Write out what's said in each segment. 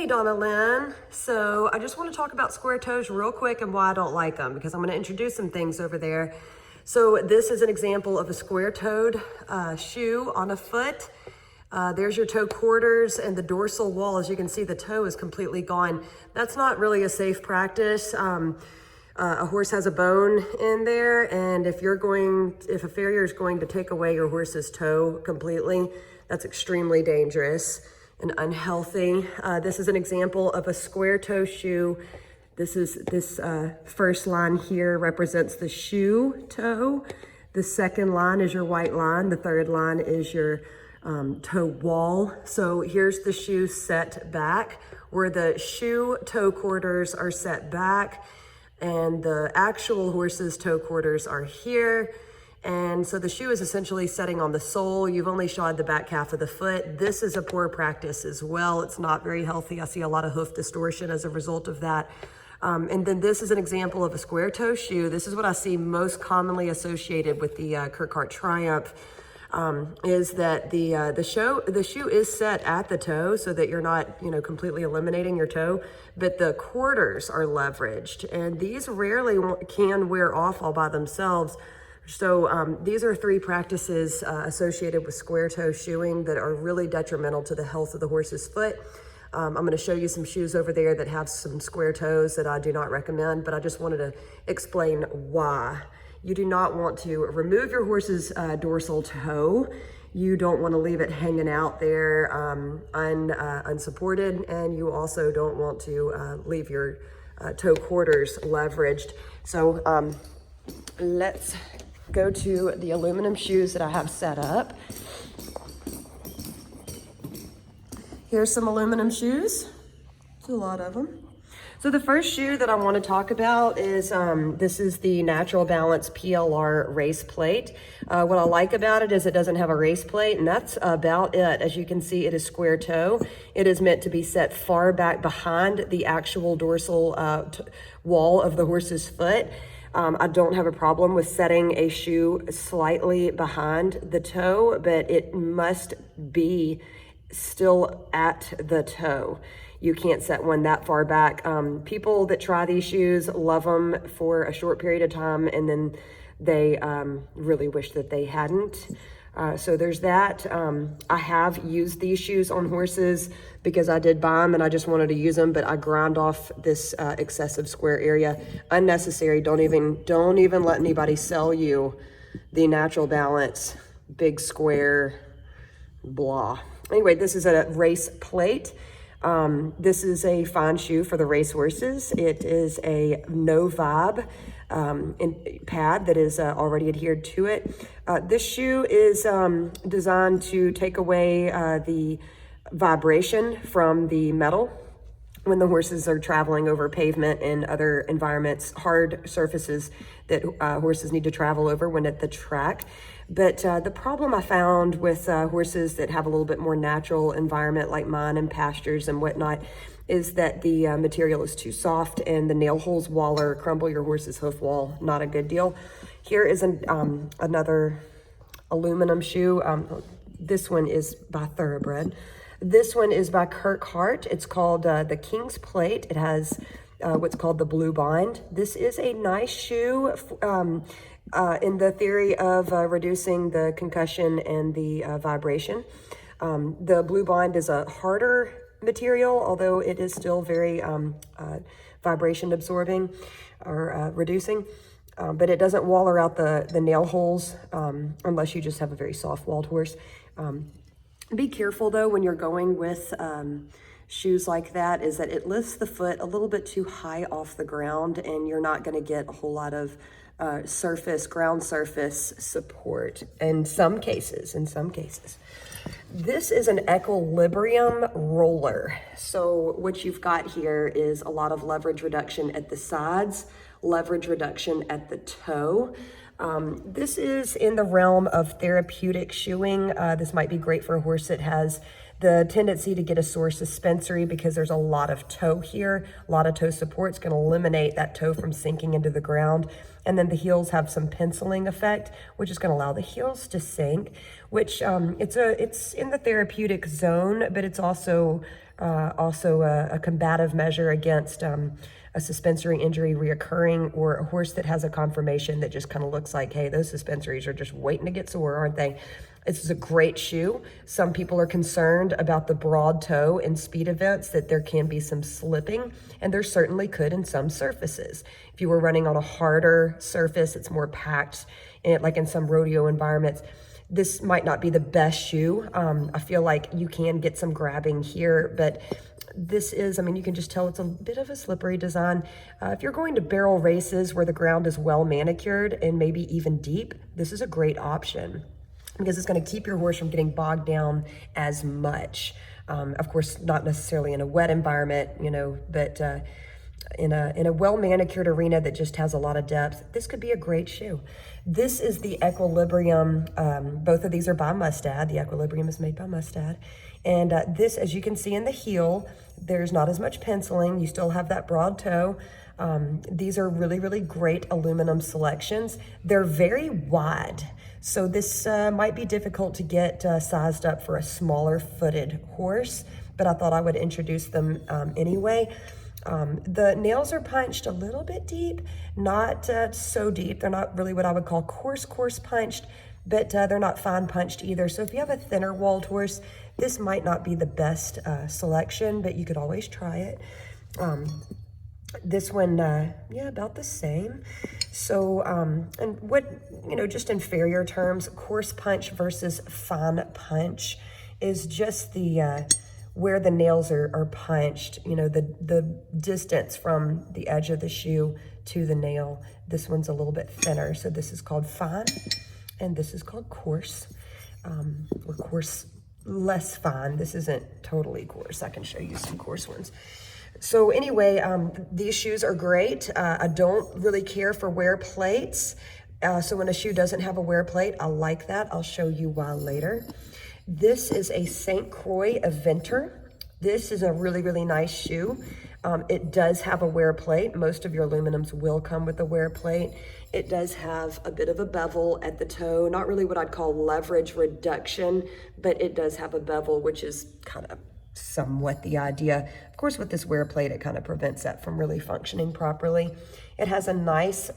Hey, Donna Lynn. So I just want to talk about square toes real quick and why I don't like them, because I'm going to introduce some things over there. So this is an example of a square-toed shoe on a foot. There's your toe quarters and the dorsal wall. As you can see, the toe is completely gone. That's not really a safe practice. A horse has a bone in there, and if a farrier is going to take away your horse's toe completely, that's extremely dangerous and unhealthy. This is an example of a square toe shoe. This first line here represents the shoe toe. The second line is your white line. The third line is your toe wall. So here's the shoe set back, where the shoe toe quarters are set back and the actual horse's toe quarters are here. And so the shoe is essentially setting on the sole. You've only shod the back half of the foot. This is a poor practice as well. It's not very healthy. I see a lot of hoof distortion as a result of that. And then this is an example of a square toe shoe. This is what I see most commonly associated with the Kirkhart Triumph, is that the shoe is set at the toe so that you're not, completely eliminating your toe, but the quarters are leveraged, and these rarely can wear off all by themselves. So these are three practices associated with square toe shoeing that are really detrimental to the health of the horse's foot. I'm going to show you some shoes over there that have some square toes that I do not recommend, but I just wanted to explain why. You do not want to remove your horse's dorsal toe. You don't want to leave it hanging out there unsupported, and you also don't want to leave your toe quarters leveraged. So let's go to the aluminum shoes that I have set up. Here's some aluminum shoes. There's a lot of them. So the first shoe that I want to talk about is, this is the Natural Balance PLR race plate. What I like about it is it doesn't have a race plate, and that's about it. As you can see, it is square toe. It is meant to be set far back behind the actual dorsal wall of the horse's foot. I don't have a problem with setting a shoe slightly behind the toe, but it must be still at the toe. You can't set one that far back. People that try these shoes love them for a short period of time, and then they really wish that they hadn't. So there's that. I have used these shoes on horses because I did buy them and I just wanted to use them, but I ground off this excessive square area. Unnecessary. Don't even let anybody sell you the Natural Balance big square blah. Anyway, this is a race plate. This is a fine shoe for the race horses. It is a no vibe pad that is already adhered to it. This shoe is designed to take away the vibration from the metal when the horses are traveling over pavement and other environments, hard surfaces that horses need to travel over when at the track. But the problem I found with horses that have a little bit more natural environment like mine and pastures and whatnot is that the material is too soft and the nail holes crumble your horse's hoof wall. Not a good deal. Here is another aluminum shoe. This one is by Thoroughbred. This one is by Kirkhart. It's called the King's Plate. It has what's called the blue bind. This is a nice shoe in the theory of reducing the concussion and the vibration. The blue bind is a harder material, although it is still very vibration absorbing or reducing. But it doesn't waller out the nail holes unless you just have a very soft-walled horse. Be careful though when you're going with shoes like that, is that it lifts the foot a little bit too high off the ground, and you're not going to get a whole lot of ground surface support in some cases. This is an equilibrium roller. So what you've got here is a lot of leverage reduction at the sides, leverage reduction at the toe. This is in the realm of therapeutic shoeing. This might be great for a horse that has the tendency to get a sore suspensory because there's a lot of toe here, a lot of toe support. It's going to eliminate that toe from sinking into the ground. And then the heels have some penciling effect, which is going to allow the heels to sink, which it's in the therapeutic zone, but it's also also a combative measure against a suspensory injury reoccurring, or a horse that has a conformation that just kind of looks like, hey, those suspensories are just waiting to get sore, aren't they? This is a great shoe. Some people are concerned about the broad toe in speed events, that there can be some slipping, and there certainly could in some surfaces. If you were running on a harder surface, it's more packed, like in some rodeo environments, this might not be the best shoe. I feel like you can get some grabbing here, but this is, I mean, you can just tell it's a bit of a slippery design. If you're going to barrel races where the ground is well manicured and maybe even deep, this is a great option because it's going to keep your horse from getting bogged down as much. Of course, not necessarily in a wet environment, you know, but in a well manicured arena that just has a lot of depth, this could be a great shoe. This is the Equilibrium. Both of these are by Mustad. The Equilibrium is made by Mustad. And this, as you can see in the heel, there's not as much penciling. You still have that broad toe. These are really, really great aluminum selections. They're very wide. So this might be difficult to get sized up for a smaller footed horse, but I thought I would introduce them anyway. The nails are punched a little bit deep, not so deep. They're not really what I would call coarse punched, but they're not fine punched either. So if you have a thinner walled horse, this might not be the best selection, but you could always try it. This one, yeah, about the same. So, and what, you know, just in farrier terms, coarse punch versus fine punch is just the, where the nails are punched, you know, the distance from the edge of the shoe to the nail. This one's a little bit thinner. So this is called fine and this is called coarse, or coarse less fine. This isn't totally coarse. I can show you some coarse ones. So anyway, these shoes are great. I don't really care for wear plates. So when a shoe doesn't have a wear plate, I like that. I'll show you why later. This is a St. Croix Eventer. This is a really, really nice shoe. It does have a wear plate. Most of your aluminums will come with a wear plate. It does have a bit of a bevel at the toe, not really what I'd call leverage reduction, but it does have a bevel, which is kind of somewhat the idea. Of course, with this wear plate, it kind of prevents that from really functioning properly. It has a nice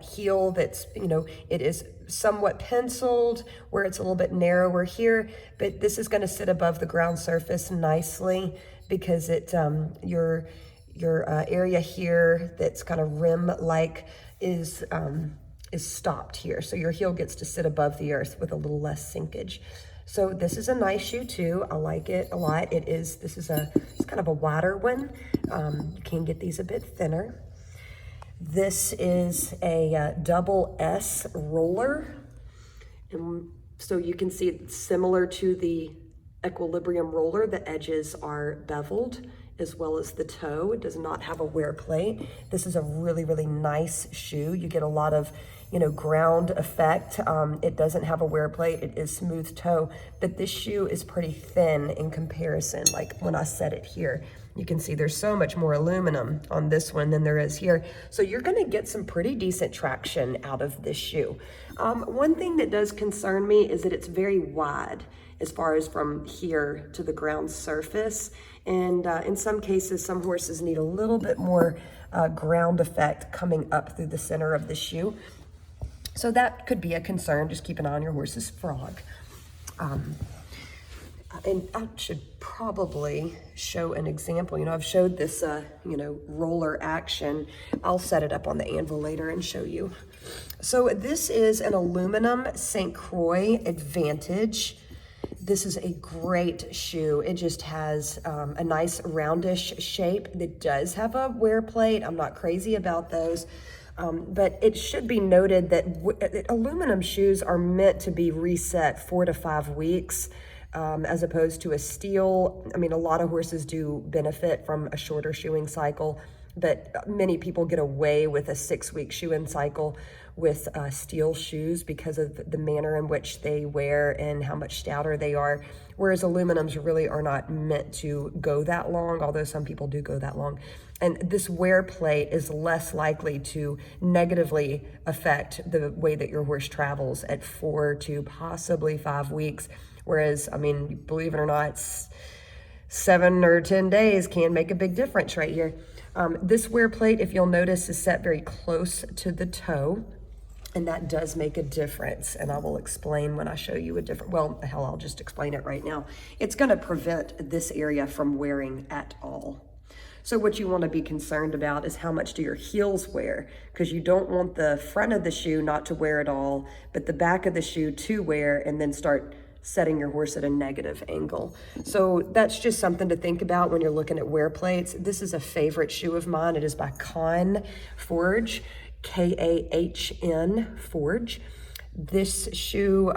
heel that's, you know, it is somewhat penciled where it's a little bit narrower here, but this is going to sit above the ground surface nicely because it your area here that's kind of rim-like is stopped here. So your heel gets to sit above the earth with a little less sinkage. So this is a nice shoe too. I like it a lot. It's kind of a wider one. You can get these a bit thinner. This is a double S roller. And so you can see it's similar to the Equilibrium roller. The edges are beveled as well as the toe. It does not have a wear plate. This is a really, really nice shoe. You get a lot of, you know, ground effect. It doesn't have a wear plate. It is smooth toe, but this shoe is pretty thin in comparison. Like when I set it here, you can see there's so much more aluminum on this one than there is here. So you're gonna get some pretty decent traction out of this shoe. One thing that does concern me is that it's very wide as far as from here to the ground surface. And in some cases, some horses need a little bit more ground effect coming up through the center of the shoe. So that could be a concern. Just keep an eye on your horse's frog. And I should probably show an example. You know, I've showed this, you know, roller action. I'll set it up on the anvil later and show you. So this is an aluminum St. Croix Advantage. This is a great shoe. It just has a nice roundish shape. It does have a wear plate. I'm not crazy about those. But it should be noted that aluminum shoes are meant to be reset 4 to 5 weeks, as opposed to a steel. I mean, a lot of horses do benefit from a shorter shoeing cycle, but many people get away with a 6-week shoeing cycle with steel shoes because of the manner in which they wear and how much stouter they are, whereas aluminums really are not meant to go that long, although some people do go that long. And this wear plate is less likely to negatively affect the way that your horse travels at 4 to possibly 5 weeks. Whereas, I mean, believe it or not, 7 or 10 days can make a big difference right here. This wear plate, if you'll notice, is set very close to the toe, and that does make a difference. And I will explain when I show you a different, well, hell, I'll just explain it right now. It's gonna prevent this area from wearing at all. So what you want to be concerned about is how much do your heels wear, because you don't want the front of the shoe not to wear at all, but the back of the shoe to wear, and then start setting your horse at a negative angle. So that's just something to think about when you're looking at wear plates. This is a favorite shoe of mine. It is by Kahn Forge, Kahn Forge. This shoe,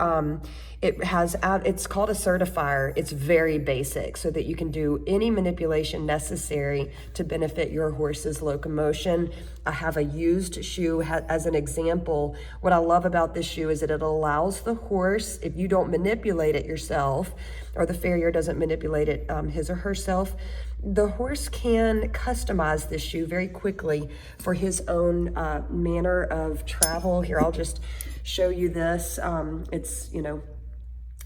it's called a certifier. It's very basic so that you can do any manipulation necessary to benefit your horse's locomotion. I have a used shoe as an example. What I love about this shoe is that it allows the horse, if you don't manipulate it yourself, or the farrier doesn't manipulate it his or herself, the horse can customize this shoe very quickly for his own manner of travel. Here, I'll just show you this. It's,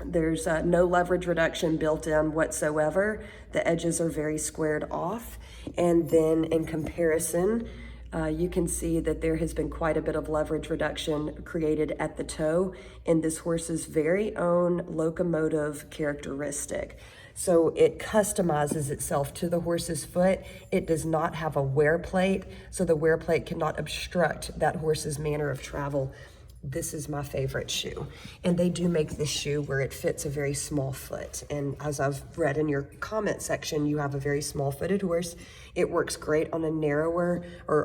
there's no leverage reduction built in whatsoever. The edges are very squared off. And then in comparison, you can see that there has been quite a bit of leverage reduction created at the toe in this horse's very own locomotive characteristic. So it customizes itself to the horse's foot. It does not have a wear plate, so the wear plate cannot obstruct that horse's manner of travel. This is my favorite shoe. And they do make this shoe where it fits a very small foot. And as I've read in your comment section, you have a very small footed horse. It works great on a narrower or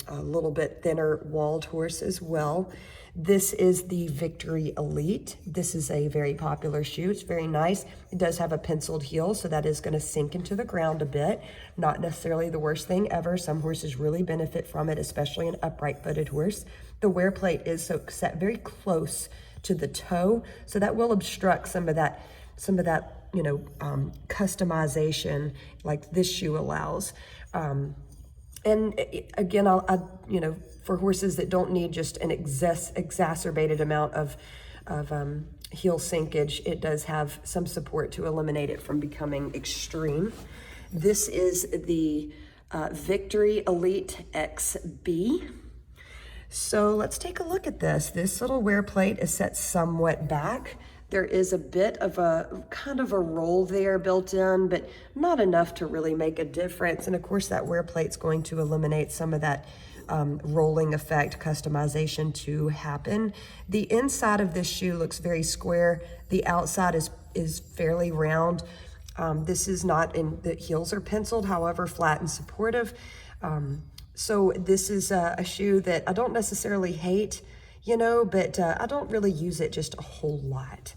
a little bit thinner walled horse as well. This is the Victory Elite. This is a very popular shoe. It's very nice. It does have a penciled heel, so that is going to sink into the ground a bit. Not necessarily the worst thing ever. Some horses really benefit from it, especially an upright-footed horse. The wear plate is set very close to the toe, so that will obstruct some of that customization like this shoe allows. And again, for horses that don't need just an exacerbated amount of heel sinkage, it does have some support to eliminate it from becoming extreme. This is the Victory Elite XB. So let's take a look at this. This little wear plate is set somewhat back. There is a bit of a kind of a roll there built in, but not enough to really make a difference. And of course that wear plate's going to eliminate some of that rolling effect customization to happen. The inside of this shoe looks very square. The outside is fairly round. This is not the heels are penciled, however, flat and supportive. So this is a shoe that I don't necessarily hate, but I don't really use it just a whole lot.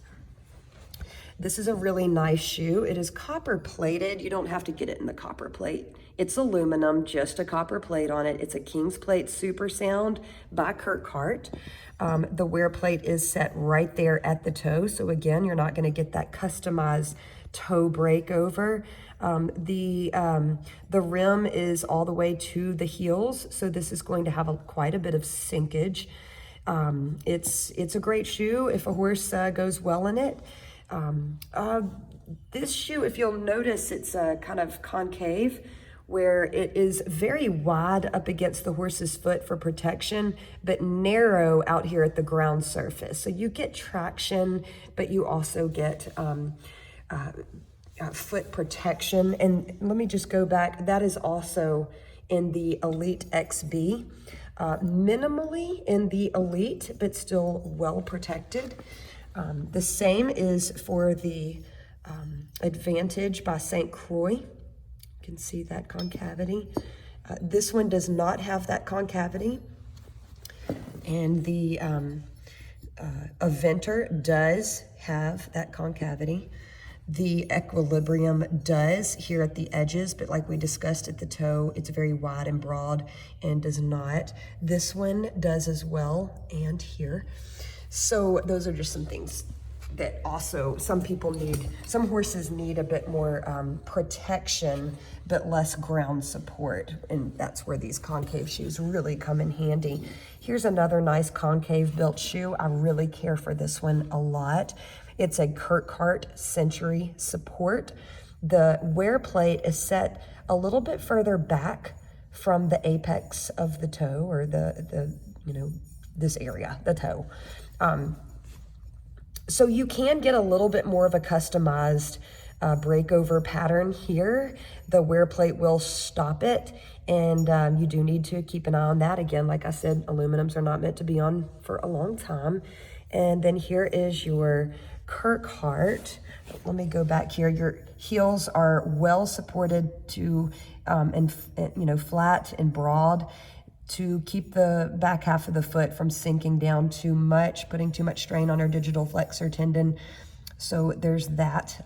This is a really nice shoe. It is copper plated. You don't have to get it in the copper plate. It's aluminum, just a copper plate on it. It's a King's Plate Super Sound by Kurt Hart. The wear plate is set right there at the toe. So again, you're not going to get that customized toe breakover. The rim is all the way to the heels. So this is going to have quite a bit of sinkage. It's a great shoe if a horse goes well in it. This shoe, if you'll notice, it's kind of concave, where it is very wide up against the horse's foot for protection, but narrow out here at the ground surface. So you get traction, but you also get foot protection. And let me just go back. That is also in the Elite XB. Minimally in the Elite, but still well protected. The same is for the Advantage by St. Croix. You can see that concavity. This one does not have that concavity. And the Aventer does have that concavity. The Equilibrium does here at the edges, but like we discussed at the toe, it's very wide and broad and does not. This one does as well, and here. So those are just some things that also some horses need a bit more protection, but less ground support. And that's where these concave shoes really come in handy. Here's another nice concave built shoe. I really care for this one a lot. It's a Kurt Hart Century Support. the wear plate is set a little bit further back from the apex of the toe, or the this area, the toe. So you can get a little bit more of a customized breakover pattern here. The wear plate will stop it, and you do need to keep an eye on that. Again, like I said, aluminums are not meant to be on for a long time. And then here is your Kirkhart. Let me go back here. Your heels are well supported to, and flat and broad, to keep the back half of the foot from sinking down too much, putting too much strain on our digital flexor tendon. So there's that.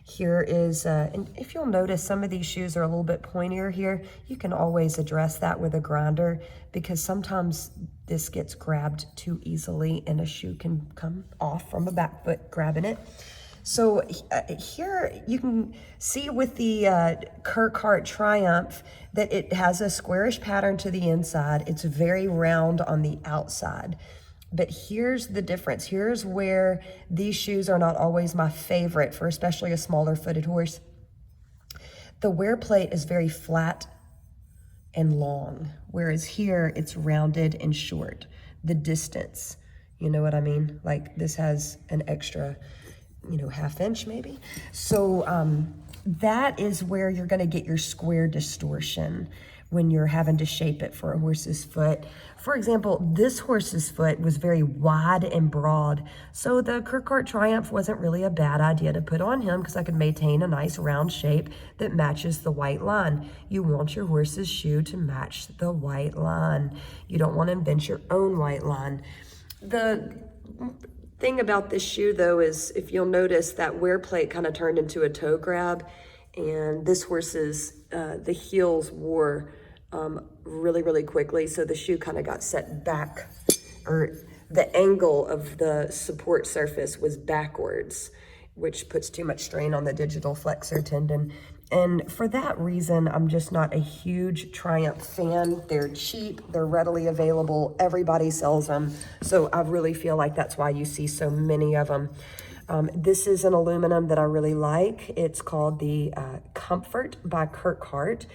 Here is, and if you'll notice, some of these shoes are a little bit pointier here. You can always address that with a grinder, because sometimes this gets grabbed too easily and a shoe can come off from a back foot grabbing it. So here you can see with the Kirkhart Triumph that it has a squarish pattern to the inside. It's very round on the outside. But here's the difference. Here's where these shoes are not always my favorite for especially a smaller footed horse. The wear plate is very flat and long, whereas here it's rounded and short. The distance, you know what I mean? Like this has an extra, half inch maybe. So that is where you're gonna get your square distortion when you're having to shape it for a horse's foot. For example, this horse's foot was very wide and broad, so the Kirkhart Triumph wasn't really a bad idea to put on him, because I could maintain a nice round shape that matches the white line. You want your horse's shoe to match the white line. You don't want to invent your own white line. The thing about this shoe though is, if you'll notice, that wear plate kind of turned into a toe grab, and this horse's, the heels wore really, really quickly. So the shoe kind of got set back, or the angle of the support surface was backwards, which puts too much strain on the digital flexor tendon. And for that reason, I'm just not a huge Triumph fan. They're cheap, they're readily available, everybody sells them. So I really feel like that's why you see so many of them. This is an aluminum that I really like. It's called the Comfort by Kirkhart.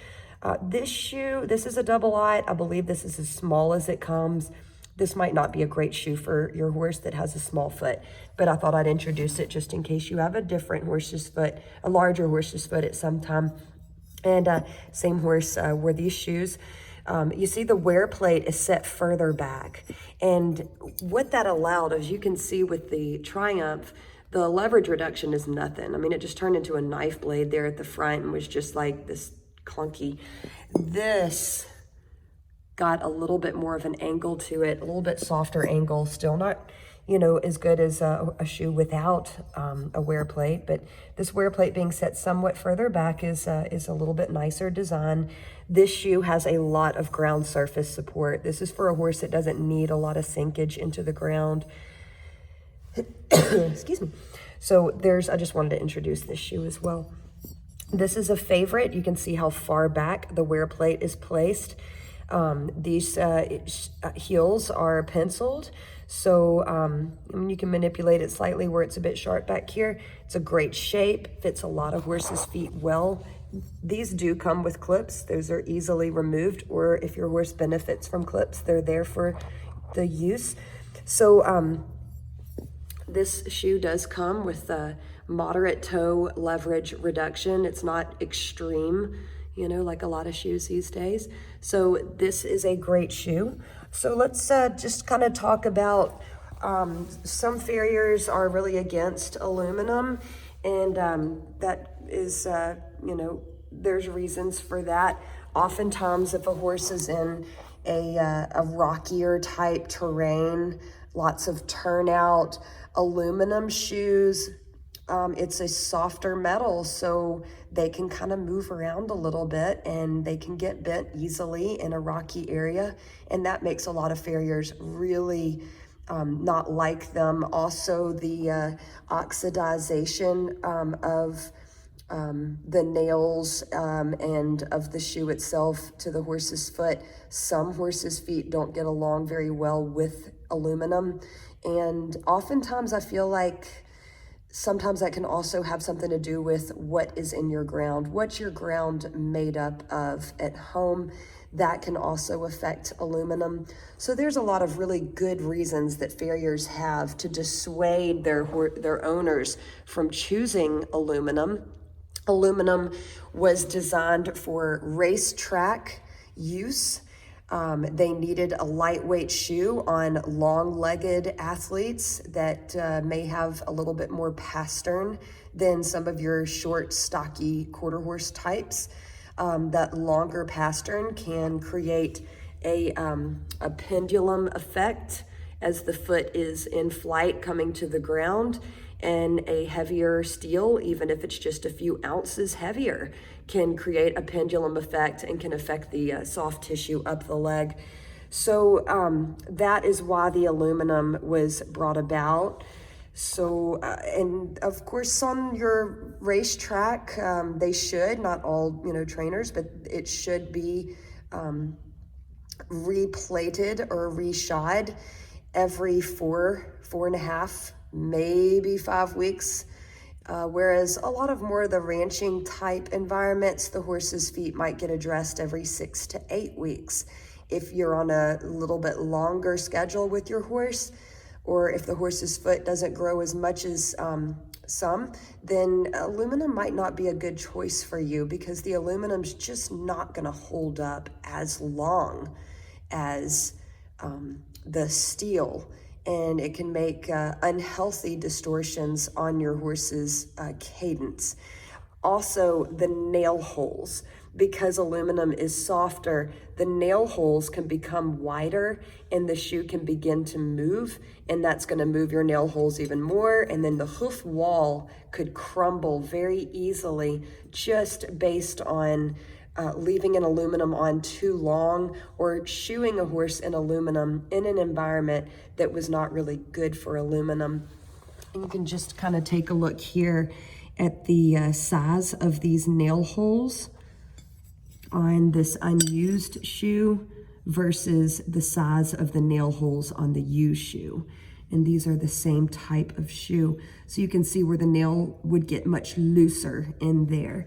This shoe, this is a double aught. I believe this is as small as it comes. This might not be a great shoe for your horse that has a small foot, but I thought I'd introduce it just in case you have a different horse's foot, a larger horse's foot at some time. And same horse wore these shoes. You see the wear plate is set further back. And what that allowed, as you can see with the Triumph, the leverage reduction is nothing. I mean, it just turned into a knife blade there at the front and was just like this clunky. This got a little bit more of an angle to it, a little bit softer angle, still not, as good as a shoe without a wear plate, but this wear plate being set somewhat further back is a little bit nicer design. This shoe has a lot of ground surface support. This is for a horse that doesn't need a lot of sinkage into the ground. Excuse me. So I just wanted to introduce this shoe as well. This is a favorite. You can see how far back the wear plate is placed. These heels are penciled, so you can manipulate it slightly where it's a bit sharp back here. It's a great shape, fits a lot of horses' feet well. These do come with clips. Those are easily removed, or if your horse benefits from clips, they're there for the use. So this shoe does come with a moderate toe leverage reduction. It's not extreme, like a lot of shoes these days. So this is a great shoe. So let's just kind of talk about, some farriers are really against aluminum, and that is, there's reasons for that. Oftentimes if a horse is in a rockier type terrain, lots of turnout, aluminum shoes, it's a softer metal, so they can kind of move around a little bit and they can get bent easily in a rocky area. And that makes a lot of farriers really not like them. Also, the oxidization of the nails and of the shoe itself to the horse's foot. Some horses' feet don't get along very well with aluminum. And oftentimes I feel like sometimes that can also have something to do with what is in your ground. What's your ground made up of at home? That can also affect aluminum. So there's a lot of really good reasons that farriers have to dissuade their owners from choosing aluminum. Aluminum was designed for racetrack use. They needed a lightweight shoe on long-legged athletes that may have a little bit more pastern than some of your short, stocky quarter horse types. That longer pastern can create a pendulum effect as the foot is in flight coming to the ground, and a heavier steel, even if it's just a few ounces heavier, can create a pendulum effect and can affect the soft tissue up the leg. So that is why the aluminum was brought about. So, and of course on your racetrack, they should, not all, trainers, but it should be replated or reshod every 4.5, maybe 5 weeks. Whereas a lot of more of the ranching type environments, the horse's feet might get addressed every 6 to 8 weeks. If you're on a little bit longer schedule with your horse, or if the horse's foot doesn't grow as much as some, then aluminum might not be a good choice for you, because the aluminum's just not gonna hold up as long as the steel, and it can make unhealthy distortions on your horse's cadence. Also, the nail holes. Because aluminum is softer, the nail holes can become wider and the shoe can begin to move, and that's going to move your nail holes even more, and then the hoof wall could crumble very easily just based on leaving an aluminum on too long, or shoeing a horse in aluminum in an environment that was not really good for aluminum. And you can just kind of take a look here at the size of these nail holes on this unused shoe versus the size of the nail holes on the used shoe. And these are the same type of shoe. So you can see where the nail would get much looser in there.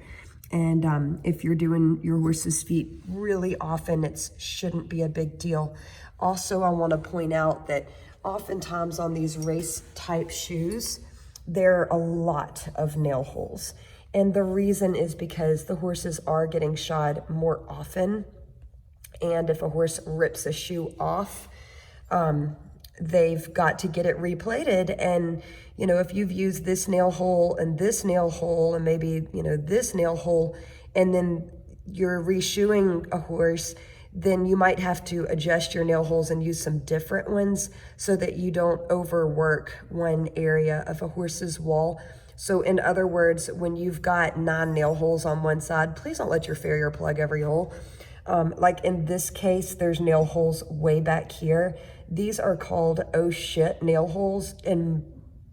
And if you're doing your horse's feet really often, it shouldn't be a big deal. Also, I want to point out that oftentimes on these race type shoes, there are a lot of nail holes. And the reason is because the horses are getting shod more often. And if a horse rips a shoe off, they've got to get it replated. And, if you've used this nail hole and this nail hole and maybe, this nail hole, and then you're reshoeing a horse, then you might have to adjust your nail holes and use some different ones so that you don't overwork one area of a horse's wall. So in other words, when you've got 9 nail holes on one side, please don't let your farrier plug every hole. Like in this case, there's nail holes way back here. These are called oh shit nail holes, and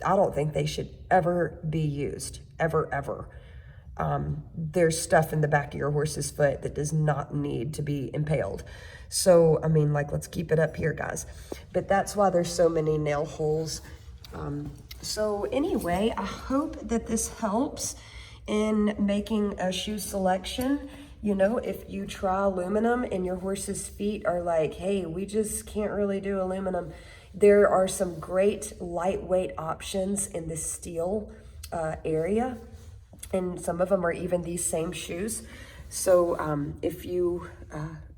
I don't think they should ever be used, ever. There's stuff in the back of your horse's foot that does not need to be impaled. So, let's keep it up here, guys. But that's why there's so many nail holes. So anyway, I hope that this helps in making a shoe selection. If you try aluminum and your horse's feet are like, hey, we just can't really do aluminum, there are some great lightweight options in the steel area. And some of them are even these same shoes. So if you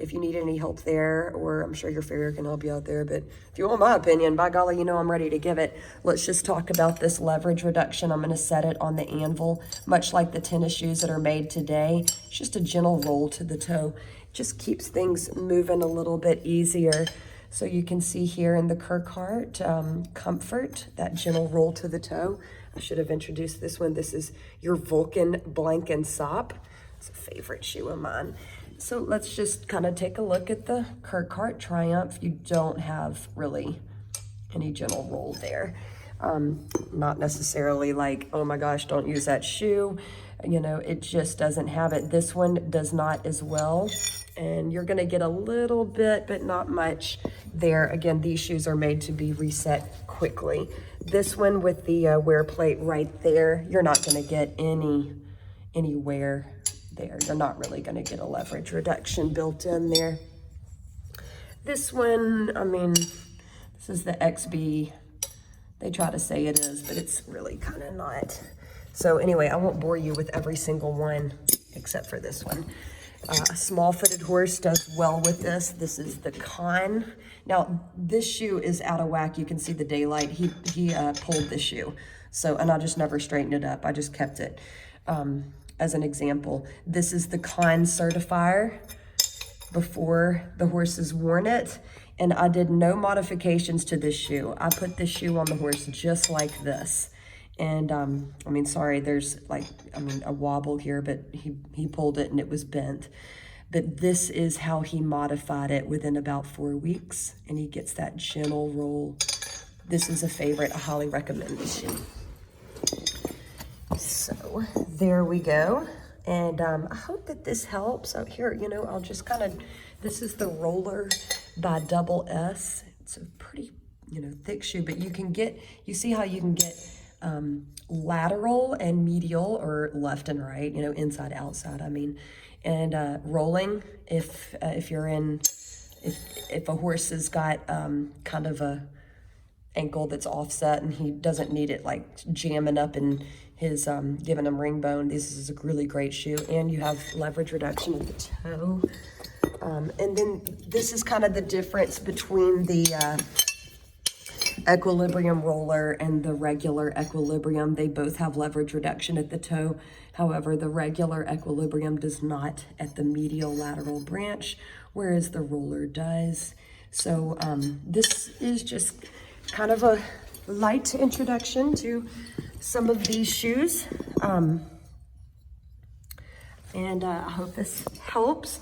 need any help there, or I'm sure your farrier can help you out there, but if you want my opinion, by golly, I'm ready to give it. Let's just talk about this leverage reduction. I'm gonna set it on the anvil, much like the tennis shoes that are made today. It's just a gentle roll to the toe. It just keeps things moving a little bit easier. So you can see here in the Kirkhart Comfort, that gentle roll to the toe. I should have introduced this one. This is your Vulcan Blank & Sop. It's a favorite shoe of mine. So let's just kind of take a look at the Kirkhart Triumph. You don't have really any gentle roll there. Not necessarily like, oh my gosh, don't use that shoe. you know, it just doesn't have it. This one does not as well. And you're gonna get a little bit, but not much there. Again, these shoes are made to be reset quickly. This one with the wear plate right there, you're not gonna get any wear there. You're not really gonna get a leverage reduction built in there. This one, I mean, this is the XB. They try to say it is, but it's really kind of not. So anyway, I won't bore you with every single one except for this one. A small-footed horse does well with this. This is the Con. Now, this shoe is out of whack. You can see the daylight. He pulled this shoe. So, and I just never straightened it up. I just kept it as an example. This is the Con Certifier before the horse has worn it. And I did no modifications to this shoe. I put this shoe on the horse just like this. And I mean, sorry, there's like, I mean, a wobble here, but he pulled it and it was bent. But this is how he modified it within about 4 weeks. And he gets that gentle roll. This is a favorite. I highly recommend this shoe. So there we go. And I hope that this helps out here. You know, I'll just kind of, this is the Roller by Double S. It's a pretty, you know, thick shoe, but you can get, you see how you can get lateral and medial, or left and right, you know, inside, outside, I mean, and rolling if you're in, if a horse has got kind of a ankle that's offset and he doesn't need it like jamming up in his, giving him ring bone. This is a really great shoe, and you have leverage reduction at the toe. And then this is kind of the difference between the Equilibrium Roller and the regular Equilibrium. They both have leverage reduction at the toe. However, the regular Equilibrium does not at the medial lateral branch, whereas the Roller does. So this is just kind of a light introduction to some of these shoes. And I hope this helps.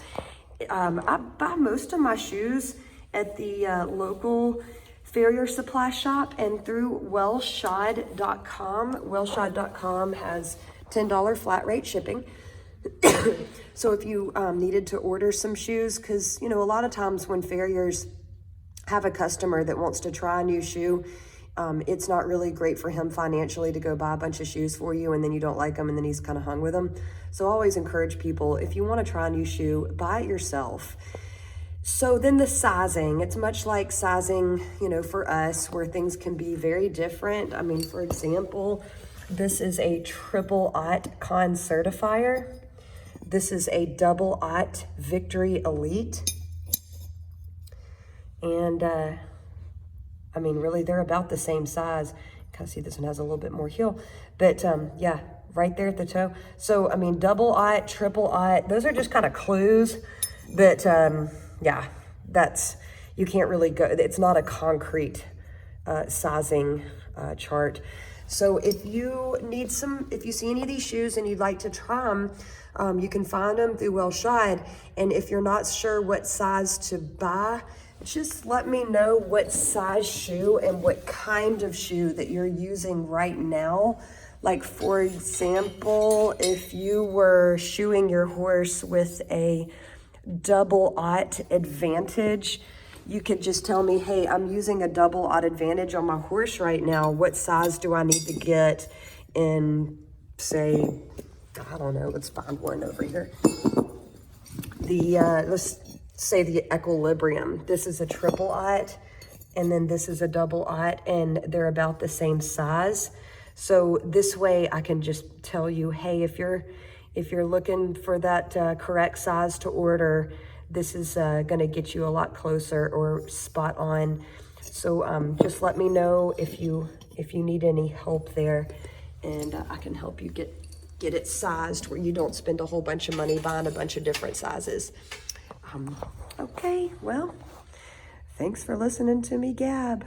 I buy most of my shoes at the local farrier supply shop and through wellshod.com. Wellshod.com has $10 flat rate shipping. So if you needed to order some shoes, because, you know, a lot of times when farriers have a customer that wants to try a new shoe, it's not really great for him financially to go buy a bunch of shoes for you and then you don't like them and then he's kind of hung with them. So I always encourage people, if you want to try a new shoe, buy it yourself. So then the sizing, it's much like sizing, you know, for us, where things can be very different. I mean, for example, this is a triple-aught Con Certifier. This is a double-aught Victory Elite. And, I mean, really, they're about the same size. Kind of see this one has a little bit more heel. But, yeah, right there at the toe. So, I mean, double-aught, triple-aught, those are just kind of clues. But, yeah, that's, you can't really go, it's not a concrete sizing chart. So if you need some, if you see any of these shoes and you'd like to try them, you can find them through Wellshod. And if you're not sure what size to buy, just let me know what size shoe and what kind of shoe that you're using right now. Like, for example, if you were shoeing your horse with a double-aught Advantage, you could just tell me, hey, I'm using a double-aught Advantage on my horse right now. What size do I need to get in, say, I don't know, let's find one over here. Let's say the Equilibrium. This is a triple-aught, and then this is a double-aught, and they're about the same size. So this way I can just tell you, hey, if you're looking for that correct size to order, this is gonna get you a lot closer or spot on. So just let me know if you need any help there, and I can help you get it sized where you don't spend a whole bunch of money buying a bunch of different sizes. Okay, well, thanks for listening to me gab.